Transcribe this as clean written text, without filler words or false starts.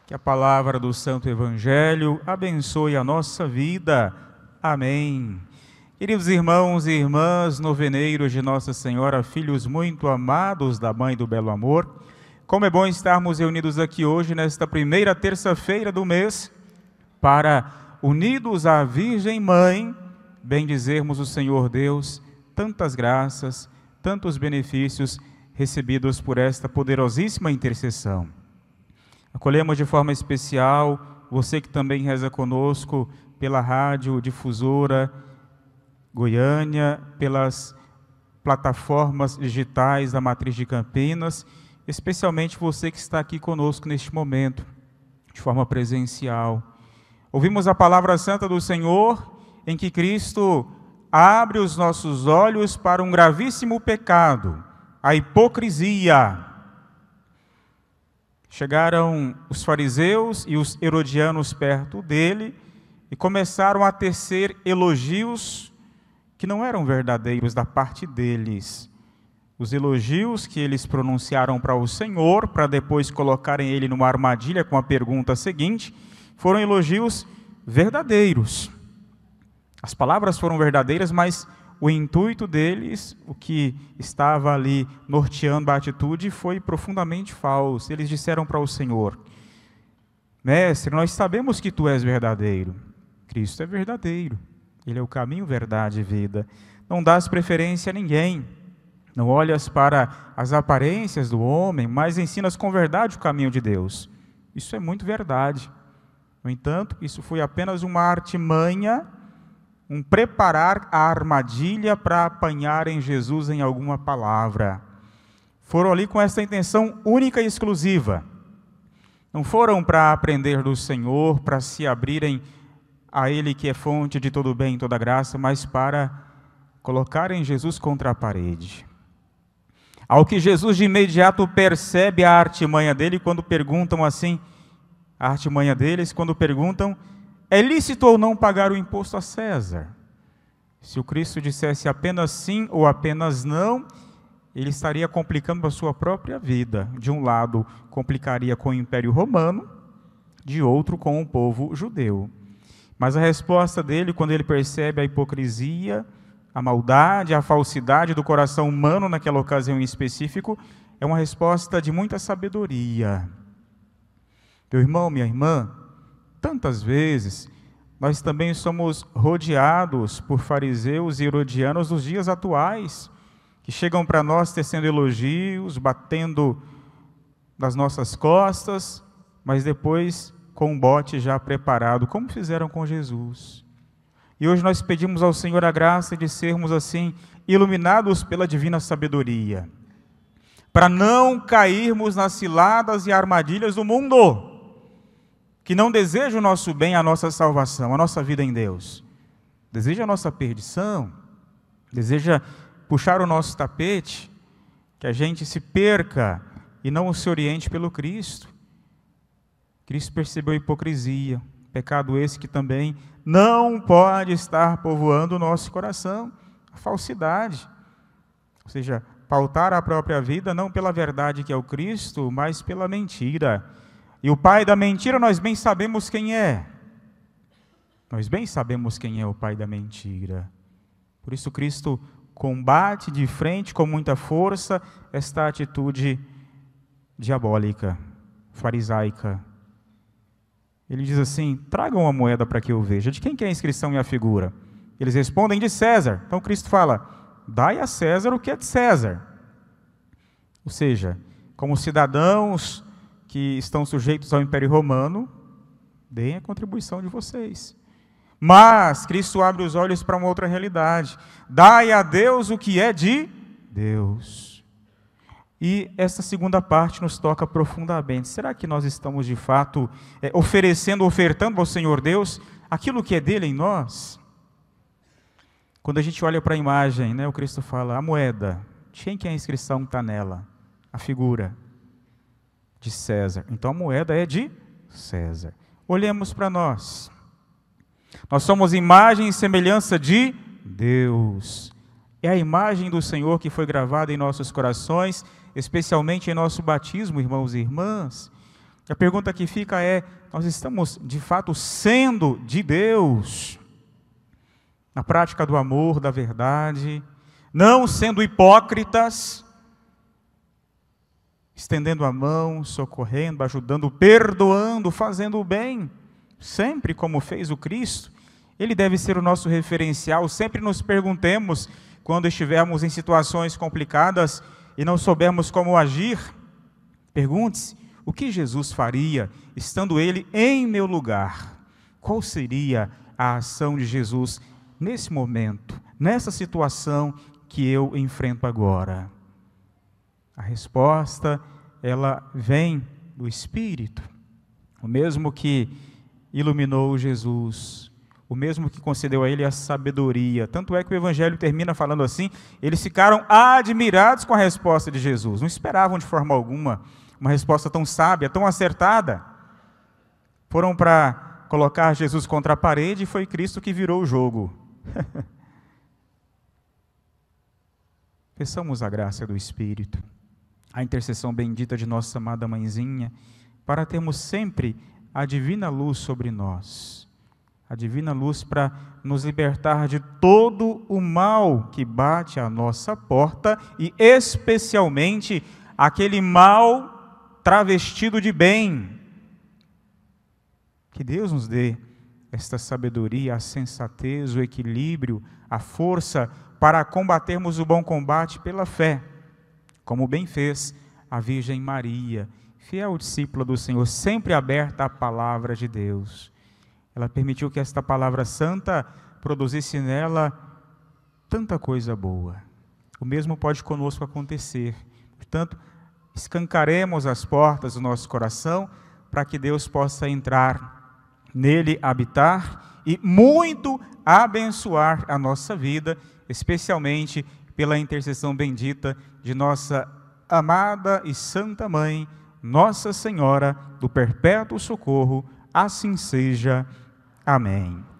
Que a palavra do Santo Evangelho abençoe a nossa vida. Amém. Queridos irmãos e irmãs, noveneiros de Nossa Senhora, filhos muito amados da Mãe do Belo Amor, como é bom estarmos reunidos aqui hoje, nesta primeira terça-feira do mês, para, unidos à Virgem Mãe, bendizermos o Senhor Deus, tantas graças, tantos benefícios recebidos por esta poderosíssima intercessão. Acolhemos de forma especial você que também reza conosco pela rádio difusora Goiânia, pelas plataformas digitais da Matriz de Campinas, especialmente você que está aqui conosco neste momento, de forma presencial. Ouvimos a palavra santa do Senhor, em que Cristo abre os nossos olhos para um gravíssimo pecado, a hipocrisia. Chegaram os fariseus e os herodianos perto dele e começaram a tecer elogios que não eram verdadeiros da parte deles. Os elogios que eles pronunciaram para o Senhor, para depois colocarem ele numa armadilha com a pergunta seguinte, foram elogios verdadeiros. As palavras foram verdadeiras, mas o intuito deles, o que estava ali norteando a atitude, foi profundamente falso. Eles disseram para o Senhor: Mestre, nós sabemos que Tu és verdadeiro. Cristo é verdadeiro. Ele é o caminho, verdade e vida. Não dás preferência a ninguém. Não olhas para as aparências do homem, mas ensinas com verdade o caminho de Deus. Isso é muito verdade. No entanto, isso foi apenas uma artimanha, um preparar a armadilha para apanharem Jesus em alguma palavra. Foram ali com essa intenção única e exclusiva. Não foram para aprender do Senhor, para se abrirem a Ele que é fonte de todo bem e toda graça, mas para colocarem Jesus contra a parede. Ao que Jesus de imediato percebe a artimanha dele quando perguntam assim, a artimanha deles quando perguntam: é lícito ou não pagar o imposto a César? Se o Cristo dissesse apenas sim ou apenas não, ele estaria complicando a sua própria vida. De um lado, complicaria com o Império Romano, de outro, com o povo judeu. Mas a resposta dele, quando ele percebe a hipocrisia, a maldade, a falsidade do coração humano naquela ocasião em específico, é uma resposta de muita sabedoria. Meu irmão, minha irmã, tantas vezes, nós também somos rodeados por fariseus e herodianos nos dias atuais, que chegam para nós tecendo elogios, batendo nas nossas costas, mas depois com um bote já preparado, como fizeram com Jesus. E hoje nós pedimos ao Senhor a graça de sermos assim, iluminados pela divina sabedoria, para não cairmos nas ciladas e armadilhas do mundo, que não deseja o nosso bem, a nossa salvação, a nossa vida em Deus. Deseja a nossa perdição, deseja puxar o nosso tapete, que a gente se perca e não se oriente pelo Cristo. Cristo percebeu a hipocrisia, pecado esse que também não pode estar povoando o nosso coração, a falsidade. Ou seja, pautar a própria vida não pela verdade que é o Cristo, mas pela mentira. E o pai da mentira nós bem sabemos quem é. Nós bem sabemos quem é o pai da mentira. Por isso Cristo combate de frente com muita força esta atitude diabólica, farisaica. Ele diz assim: tragam a moeda para que eu veja. De quem que é a inscrição e a figura? Eles respondem: de César. Então Cristo fala: dai a César o que é de César. Ou seja, como cidadãos que estão sujeitos ao Império Romano, deem a contribuição de vocês. Mas Cristo abre os olhos para uma outra realidade. Dai a Deus o que é de Deus. E esta segunda parte nos toca profundamente. Será que nós estamos de fato ofertando ao Senhor Deus aquilo que é dele em nós? Quando a gente olha para a imagem, o Cristo fala: a moeda, de quem que é a inscrição que está nela? A figura de César. Então a moeda é de César. Olhemos para nós. Nós somos imagem e semelhança de Deus. É a imagem do Senhor que foi gravada em nossos corações, especialmente em nosso batismo, irmãos e irmãs. A pergunta que fica é: nós estamos de fato sendo de Deus? Na prática do amor, da verdade, não sendo hipócritas, estendendo a mão, socorrendo, ajudando, perdoando, fazendo o bem, sempre como fez o Cristo. Ele deve ser o nosso referencial. Sempre nos perguntemos, quando estivermos em situações complicadas e não soubermos como agir, pergunte-se: o que Jesus faria, estando Ele em meu lugar? Qual seria a ação de Jesus nesse momento, nessa situação que eu enfrento agora? A resposta, ela vem do Espírito, o mesmo que iluminou Jesus, o mesmo que concedeu a ele a sabedoria. Tanto é que o Evangelho termina falando assim: eles ficaram admirados com a resposta de Jesus, não esperavam de forma alguma uma resposta tão sábia, tão acertada. Foram para colocar Jesus contra a parede e foi Cristo que virou o jogo. Peçamos a graça do Espírito, a intercessão bendita de nossa amada mãezinha, para termos sempre a divina luz sobre nós, a divina luz para nos libertar de todo o mal que bate à nossa porta e especialmente aquele mal travestido de bem. Que Deus nos dê esta sabedoria, a sensatez, o equilíbrio, a força para combatermos o bom combate pela fé, como bem fez a Virgem Maria, fiel discípula do Senhor, sempre aberta à palavra de Deus. Ela permitiu que esta palavra santa produzisse nela tanta coisa boa. O mesmo pode conosco acontecer. Portanto, escancaremos as portas do nosso coração para que Deus possa entrar nele, habitar e muito abençoar a nossa vida, especialmente pela intercessão bendita de nossa amada e santa mãe, Nossa Senhora do Perpétuo Socorro. Assim seja. Amém.